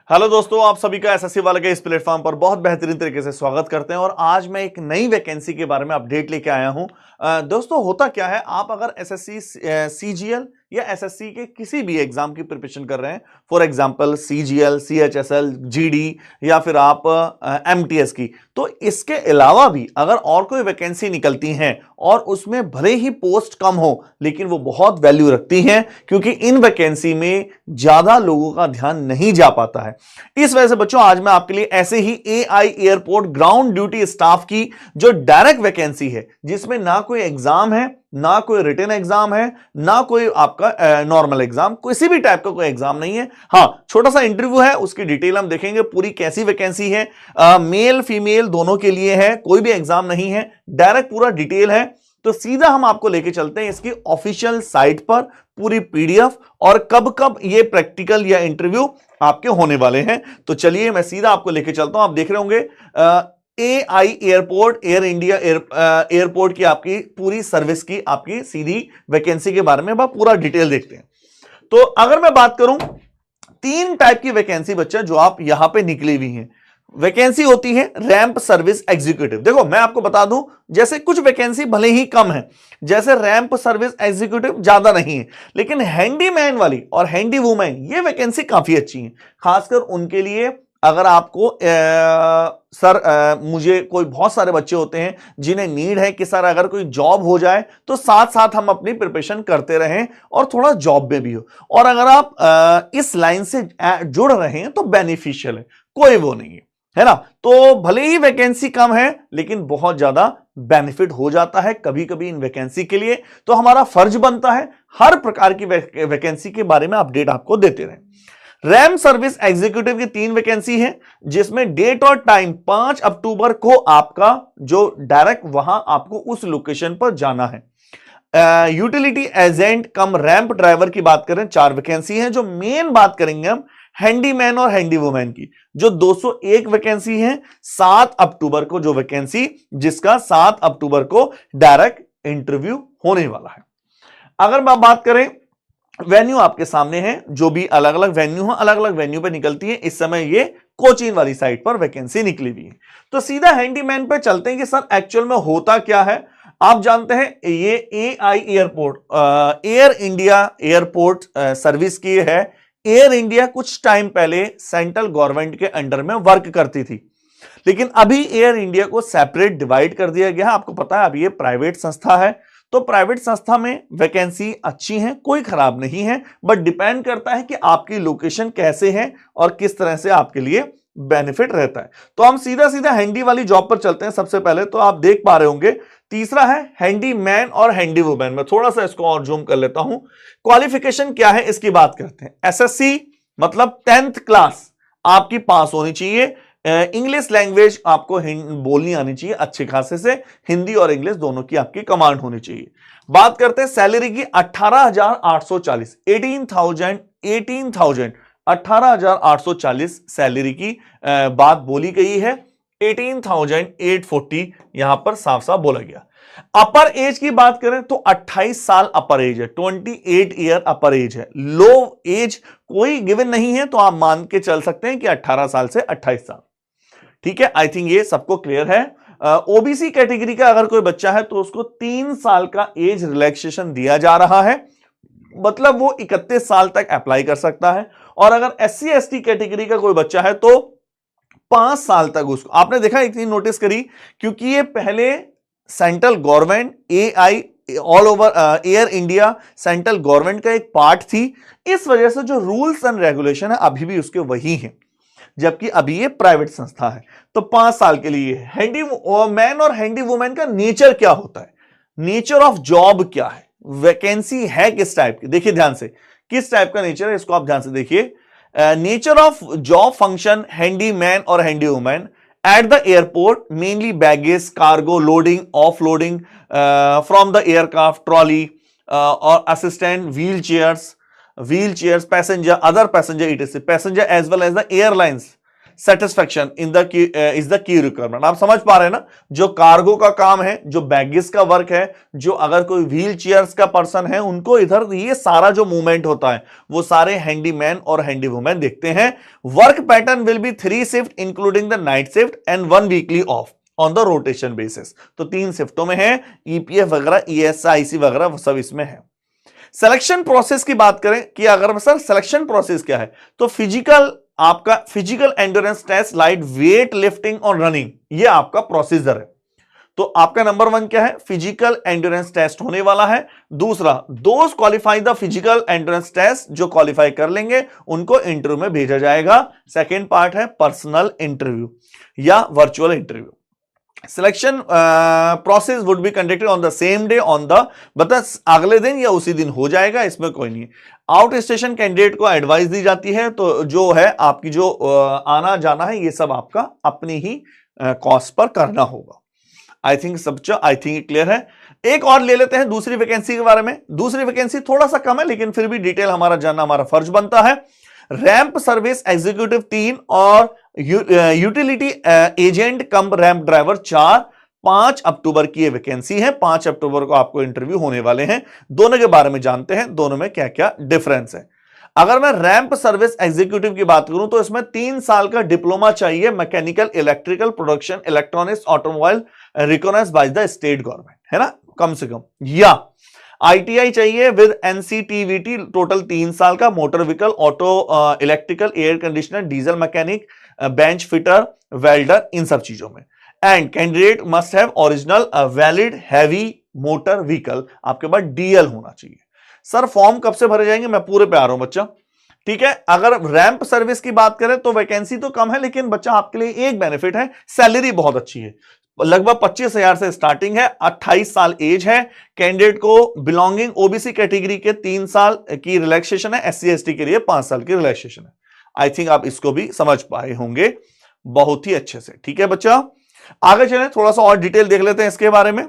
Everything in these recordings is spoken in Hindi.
हेलो दोस्तों, आप सभी का एसएससी वाले के इस प्लेटफॉर्म पर बहुत बेहतरीन तरीके से स्वागत करते हैं। और आज मैं एक नई वैकेंसी के बारे में अपडेट लेके आया हूं। दोस्तों, होता क्या है, आप अगर एसएससी सीजीएल या एसएससी के किसी भी एग्जाम की प्रिपरेशन कर रहे हैं, for example CGL, CHSL, GD या फिर आप एमटीएस की, तो इसके अलावा भी अगर और कोई वैकेंसी निकलती हैं और उसमें भले ही पोस्ट कम हो लेकिन वो बहुत वैल्यू रखती हैं, क्योंकि इन वैकेंसी में ज्यादा लोगों का ध्यान नहीं जा पाता है। इस वजह से बच्चों, आज मैं आपके लिए ऐसे ही AI airport ground duty staff की जो डायरेक्ट वैकेंसी है, जिसमें ना कोई एग्जाम है, ना कोई रिटन एग्जाम है, ना कोई आपका नॉर्मल एग्जाम, किसी भी टाइप का कोई एग्जाम नहीं है। हां, छोटा सा इंटरव्यू है, उसकी डिटेल हम देखेंगे, पूरी कैसी वैकेंसी है, मेल फीमेल दोनों के लिए है, कोई भी एग्जाम नहीं है, डायरेक्ट पूरा डिटेल है। तो सीधा हम आपको लेके चलते हैं इसकी ऑफिशियल साइट पर, पूरी पीडीएफ, और कब कब ये प्रैक्टिकल या इंटरव्यू आपके होने वाले हैं। तो चलिए मैं सीधा आपको लेके चलता हूं। आप देख रहे होंगे AI airport, air India airport की आपकी पूरी सर्विस की आपकी सीधी वैकेंसी के बारे में पूरा डिटेल देखते हैं। तो अगर मैं बात करूं, 3 टाइप की वैकेंसी बच्चे जो आप यहां पे निकली हुई हैं। वैकेंसी होती है रैंप सर्विस एग्जीक्यूटिव। देखो, मैं आपको बता दूं, जैसे कुछ वैकेंसी भले ही कम है, जैसे रैंप सर्विस एग्जीक्यूटिव ज्यादा नहीं है, लेकिन हैंडीमैन वाली और हैंडी वुमेन ये वैकेंसी काफी अच्छी है, खासकर उनके लिए। अगर आपको मुझे कोई बहुत सारे बच्चे होते हैं जिन्हें नीड है कि सर अगर कोई जॉब हो जाए तो साथ साथ हम अपनी प्रिपरेशन करते रहें और थोड़ा जॉब में भी हो, और अगर आप इस लाइन से जुड़ रहे हैं तो बेनिफिशियल है, कोई वो नहीं है ना। तो भले ही वैकेंसी कम है लेकिन बहुत ज्यादा बेनिफिट हो जाता है कभी कभी इन वैकेंसी के लिए। तो हमारा फर्ज बनता है हर प्रकार की वैकेंसी के बारे में अपडेट आपको देते रहें। रैम सर्विस एग्जीक्यूटिव की 3 वैकेंसी है, जिसमें डेट और टाइम 5 अक्टूबर को आपका जो डायरेक्ट वहां आपको उस लोकेशन पर जाना है। यूटिलिटी एजेंट कम रैंप ड्राइवर की बात करें, 4 वैकेंसी है। जो मेन बात करेंगे हम हैंडीमैन और हैंडी वुमेन की, जो 201 वैकेंसी है। 7 अक्टूबर को जो वैकेंसी, जिसका 7 अक्टूबर को डायरेक्ट इंटरव्यू होने वाला है। अगर बात करें, वेन्यू आपके सामने है, जो भी अलग अलग वेन्यू है, अलग अलग वेन्यू पे निकलती है। इस समय ये कोचीन वाली साइट पर वैकेंसी निकली हुई है। तो सीधा हैंडीमैन पे चलते हैं कि सर एक्चुअल में होता क्या है। आप जानते हैं ये AI airport air India airport service की है। एयर इंडिया कुछ टाइम पहले सेंट्रल गवर्नमेंट के अंडर में वर्क करती थी, लेकिन अभी एयर इंडिया को सेपरेट डिवाइड कर दिया गया है। आपको पता है अभी ये प्राइवेट संस्था है, तो प्राइवेट संस्था में वैकेंसी अच्छी है, कोई खराब नहीं है, बट डिपेंड करता है कि आपकी लोकेशन कैसे है और किस तरह से आपके लिए बेनिफिट रहता है। तो हम सीधा सीधा हैंडी वाली जॉब पर चलते हैं। सबसे पहले तो आप देख पा रहे होंगे, तीसरा है हैंडी मैन और हैंडी वुमेन। मैं थोड़ा सा इसको और जूम कर लेता हूं। क्वालिफिकेशन क्या है इसकी बात करते हैं। एसएससी मतलब 10th क्लास आपकी पास होनी चाहिए। इंग्लिश लैंग्वेज आपको बोलनी आनी चाहिए अच्छे खासे से, हिंदी और इंग्लिश दोनों की आपकी कमांड होनी चाहिए। बात करते हैं सैलरी की, 18,840 18,840 सैलरी की बात बोली गई है। 18,840 यहां पर साफ साफ बोला गया। अपर एज की बात करें तो 28 साल अपर एज है, 28 ईयर अपर एज है। लो एज कोई गिवन नहीं है, तो आप मान के चल सकते हैं कि 18 साल से 28 साल। ठीक है, आई थिंक ये सबको क्लियर है। ओबीसी कैटेगरी का अगर कोई बच्चा है तो उसको 3 साल का एज रिलैक्सेशन दिया जा रहा है, मतलब वो 31 साल तक अप्लाई कर सकता है। और अगर एससी एसटी कैटेगरी का कोई बच्चा है तो 5 साल तक उसको, आपने देखा एक चीज नोटिस करी, क्योंकि ये पहले central government AI all over air India central government का एक पार्ट थी, इस वजह से जो रूल्स एंड रेगुलेशन है अभी भी उसके वही हैं, जबकि अभी ये प्राइवेट संस्था है। तो 5 साल के लिए हैंडी मैन और हैंडी वुमेन का नेचर क्या होता है, नेचर ऑफ जॉब क्या है, वैकेंसी है किस टाइप की, देखिए ध्यान से किस टाइप का नेचर है, इसको आप ध्यान से देखिए। Nature of job function handy man और handy women at the airport, mainly baggage, cargo loading, offloading from the aircraft, trolley और assistant, wheel chairs, passenger, other passenger etc, passenger as well as the airlines satisfaction is the key requirement. आप समझ पा रहे हैं ना, जो कार्गो का काम है, जो बैगेज का वर्क है, जो अगर कोई व्हील चेयर्स का पर्सन है, उनको इधर ये सारा जो मूवमेंट होता है वो सारे हैंडीमैन और हैंडी वुमेन देखते हैं। Work pattern will be 3 shift including the night shift and 1 weekly off on the rotation basis. तो 3 शिफ्टों में है, ईपीएफ वगैरह, ईएसआईसी वगैरह सब इसमें है। सिलेक्शन प्रोसेस की बात करें कि अगर सर सिलेक्शन प्रोसेस क्या है, तो आपका physical endurance test, light weight lifting और रनिंग, ये आपका प्रोसीजर है। तो आपका नंबर 1 क्या है, फिजिकल एंड्योरेंस टेस्ट होने वाला है। दूसरा, those qualify the physical endurance test, जो क्वालिफाई कर लेंगे उनको इंटरव्यू में भेजा जाएगा। सेकेंड पार्ट है पर्सनल इंटरव्यू या virtual interview. Selection process would be conducted on the same day on the, बस अगले दिन या उसी दिन हो जाएगा, इसमें कोई नहीं। आउट स्टेशन कैंडिडेट को एडवाइस दी जाती है, तो जो है आपकी जो आना जाना है ये सब आपका अपनी ही कॉस्ट पर करना होगा। आई थिंक क्लियर है। एक और ले लेते हैं दूसरी वैकेंसी के बारे में। दूसरी वैकेंसी थोड़ा सा कम है, लेकिन फिर भी डिटेल हमारा जानना हमारा फर्ज बनता है। रैंप सर्विस एग्जीक्यूटिव 3 और यूटिलिटी एजेंट कम रैंप ड्राइवर 4, 5 अक्टूबर की ये वैकेंसी है। 5 अक्टूबर को आपको इंटरव्यू होने वाले हैं। दोनों के बारे में जानते हैं, दोनों में क्या क्या डिफरेंस है। अगर मैं रैंप सर्विस एग्जीक्यूटिव की बात करूं तो इसमें 3 साल का डिप्लोमा चाहिए, mechanical, electrical, production, electronics, automobile, recognised by the state government, है ना, कम से कम। या आईटीआई चाहिए विद एनसीटीवीटी, टोटल 3 साल का, motor vehicle, auto, electrical, air conditioner, diesel mechanic, bench fitter, welder, इन सब चीजों में। And candidate must have original valid heavy motor vehicle, आपके पास डीएल होना चाहिए। सर फॉर्म कब से भरे जाएंगे, मैं पूरे पे आ रहा हूं बच्चा, ठीक है। अगर रैंप सर्विस की बात करें तो वैकेंसी तो कम है, लेकिन बच्चा आपके लिए एक बेनिफिट है, सैलरी बहुत अच्छी है, लगभग 25,000 से स्टार्टिंग है। 28 साल एज है। कैंडिडेट को बिलोंगिंग ओबीसी कैटेगरी के 3 साल की रिलैक्सेशन है, एससी एसटी के लिए 5 साल की रिलैक्सेशन है। आई थिंक आप इसको भी समझ पाए होंगे बहुत ही अच्छे से, ठीक है बच्चा। आगे चलें, थोड़ा सा और डिटेल देख लेते हैं इसके बारे में।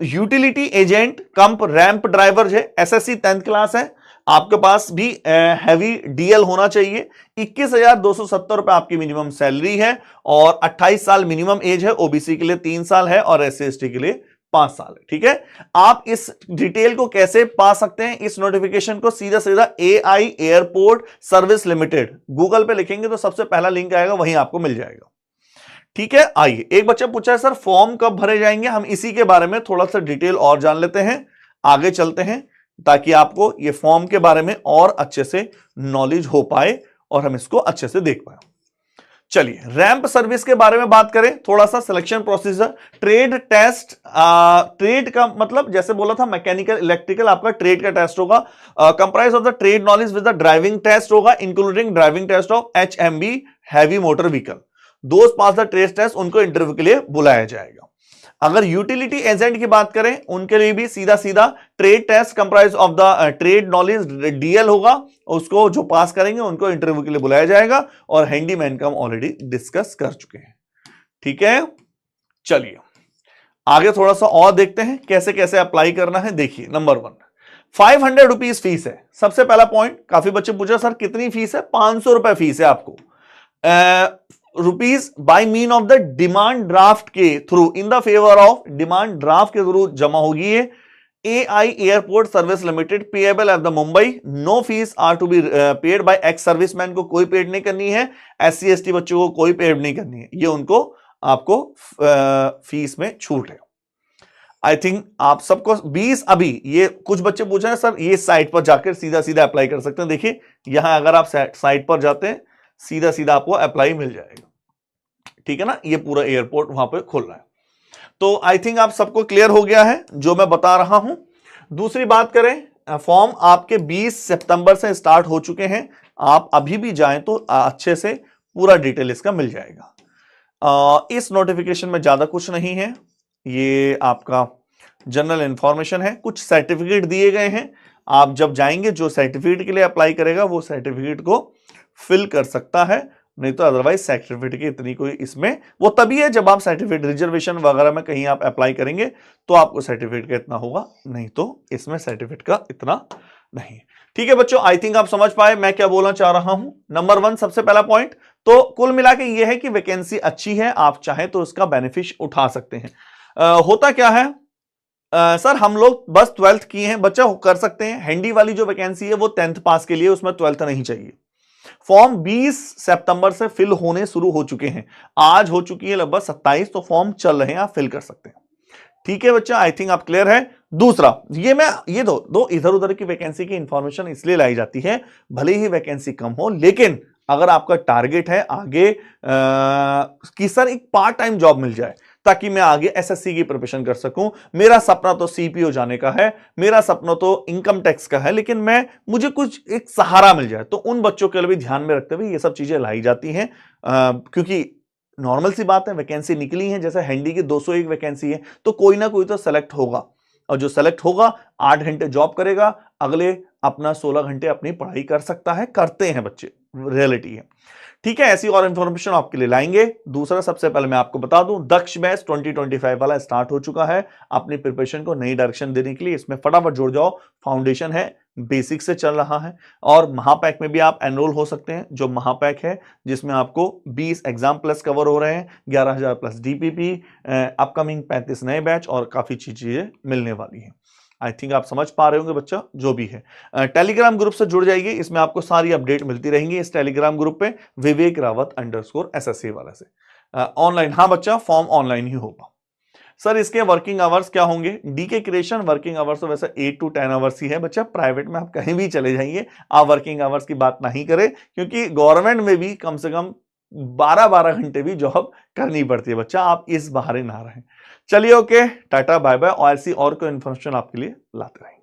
यूटिलिटी एजेंट कम रैंप ड्राइवर है, एसएससी 10th क्लास है, आपके पास भी हैवी डीएल होना चाहिए। 21,270 रुपए आपकी मिनिमम सैलरी है और 28 साल मिनिमम एज है। ओबीसी के लिए 3 साल है और एससी एसटी के लिए 5 साल है, ठीक है। आप इस डिटेल को कैसे पा सकते हैं, इस नोटिफिकेशन को सीधा सीधा AI airport service limited Google पे लिखेंगे तो सबसे पहला लिंक आएगा, वहीं आपको मिल जाएगा, ठीक है। आइए, एक बच्चा पूछा है सर फॉर्म कब भरे जाएंगे, हम इसी के बारे में थोड़ा सा डिटेल और जान लेते हैं। आगे चलते हैं ताकि आपको ये फॉर्म के बारे में और अच्छे से नॉलेज हो पाए और हम इसको अच्छे से देख पाए। चलिए, रैंप सर्विस के बारे में बात करें थोड़ा सा। Selection procedure, trade test, trade का मतलब जैसे बोला था मैकेनिकल, इलेक्ट्रिकल, आपका ट्रेड का टेस्ट होगा। Comprise of the trade knowledge with the driving test होगा, including driving test of HMV heavy motor vehicle. दोस्त पास द ट्रेड टेस्ट, उनको इंटरव्यू के लिए बुलाया जाएगा। अगर यूटिलिटी एजेंट की बात करें उनके लिए भी सीधा सीधा trade test comprise of the trade knowledge DL होगा, उसको जो पास करेंगे उनको इंटरव्यू के लिए बुलाया जाएगा। और हैंडीमैन का हम ऑलरेडी डिस्कस कर चुके हैं, ठीक है। चलिए आगे थोड़ा सा और देखते हैं कैसे कैसे अप्लाई करना है। देखिए, नंबर 1 500 रुपीज फीस है। सबसे पहला पॉइंट, काफी बच्चे पूछा सर कितनी फीस है, 500 रुपए फीस है आपको। Rupees by mean of the demand draft के through, in the favour of demand draft के थ्रू जमा होगी ये। AI airport service limited payable at the Mumbai, no fees are to be paid by ex serviceman को कोई पेड नहीं करनी है, एससी एसटी बच्चों को कोई पेड नहीं करनी है, ये उनको आपको फीस में छूट है। आई थिंक आप सबको 20 अभी ये कुछ बच्चे पूछ रहे हैं सर ये साइट पर जाकर सीधा सीधा अप्लाई कर सकते हैं। देखिए यहां अगर आप साइट पर जाते हैं सीधा सीधा आपको अप्लाई मिल जाएगा, ठीक है ना। ये पूरा एयरपोर्ट वहां पे खुल रहा है। तो आई थिंक आप सबको क्लियर हो गया है जो मैं बता रहा हूं। दूसरी बात करें, फॉर्म आपके 20 सितंबर से स्टार्ट हो चुके हैं। आप अभी भी जाएं तो अच्छे से पूरा डिटेल इसका मिल जाएगा। इस नोटिफिकेशन में ज्यादा कुछ नहीं है, ये आपका जनरल इंफॉर्मेशन है। कुछ सर्टिफिकेट दिए गए हैं, आप जब जाएंगे जो सर्टिफिकेट के लिए अप्लाई करेगा वो सर्टिफिकेट को फिल कर सकता है, नहीं तो अदरवाइज सर्टिफिकेट की इतनी कोई इसमें वो तभी है जब आप सर्टिफिकेट रिजर्वेशन वगैरह में कहीं आप अप्लाई करेंगे तो आपको सर्टिफिकेट का इतना होगा, नहीं तो इसमें सर्टिफिकेट का इतना नहीं। ठीक है बच्चों, आई थिंक आप समझ पाए मैं क्या बोलना चाह रहा हूं। नंबर 1 सबसे पहला पॉइंट तो कुल मिला के ये है कि वैकेंसी अच्छी है, आप चाहें तो उसका बेनिफिट उठा सकते हैं। होता क्या है सर, हम लोग बस 12th किए हैं, बच्चा कर सकते हैं। हैंडी वाली जो वैकेंसी है वो 10th पास के लिए, उसमें 12th नहीं चाहिए। फॉर्म 20 सितंबर से फिल होने शुरू हो चुके हैं, आज हो चुकी है लगभग 27, तो फॉर्म चल रहे हैं, आप फिल कर सकते हैं। ठीक है बच्चा, आई थिंक आप क्लियर है। दूसरा, ये दो इधर उधर की वैकेंसी की इंफॉर्मेशन इसलिए लाई जाती है, भले ही वैकेंसी कम हो, लेकिन अगर आपका टारगेट है आगे कि सर एक पार्ट टाइम जॉब मिल जाए ताकि मैं आगे एसएससी की प्रिपरेशन कर सकूं, मेरा सपना तो सीपीओ जाने का है, मेरा सपना तो इनकम टैक्स का है, लेकिन मुझे कुछ एक सहारा मिल जाए, तो उन बच्चों के लिए भी ध्यान में रखते हुए ये सब चीजें लाई जाती हैं। क्योंकि नॉर्मल सी बात है, वैकेंसी निकली है, जैसे हैंडी की 201 वैकेंसी है, तो कोई ना कोई तो सेलेक्ट होगा, और जो सेलेक्ट होगा 8 घंटे जॉब करेगा, अगले अपना 16 घंटे अपनी पढ़ाई कर सकता है, करते हैं बच्चे, रियलिटी है। ठीक है, ऐसी और इंफॉर्मेशन आपके लिए लाएंगे। दूसरा, सबसे पहले मैं आपको बता दूं, दक्ष बैच 2025 वाला स्टार्ट हो चुका है, अपनी प्रिपरेशन को नई डायरेक्शन देने के लिए इसमें फटाफट जुड़ जाओ। फाउंडेशन है, बेसिक से चल रहा है, और महापैक में भी आप एनरोल हो सकते हैं, जो महापैक है जिसमें आपको 20 एग्जाम प्लस कवर हो रहे हैं, 11,000 प्लस डीपीपी, अपकमिंग 35 नए बैच और काफी चीजें मिलने वाली हैं। आई थिंक आप समझ पा रहे होंगे बच्चा, जो भी है। टेलीग्राम ग्रुप से जुड़ जाइए, इसमें आपको सारी अपडेट मिलती रहेंगी इस टेलीग्राम ग्रुप पे, विवेक रावत _SSC वाला से। ऑनलाइन, हाँ बच्चा, फॉर्म ऑनलाइन ही होगा। सर इसके वर्किंग आवर्स क्या होंगे? डीके क्रिएशन वर्किंग आवर्स तो वैसे 8 to 10 आवर्स ही है बच्चा, प्राइवेट में आप कहीं भी चले जाइए, आप वर्किंग आवर्स की बात नहीं करें, क्योंकि गवर्नमेंट में भी कम से कम 12-12 घंटे भी जॉब करनी पड़ती है बच्चा, आप इस बहाने ना रहें। चलिए ओके, टाटा बाय बाय, और ऐसी और कोई इन्फॉर्मेशन आपके लिए लाते रहेंगे।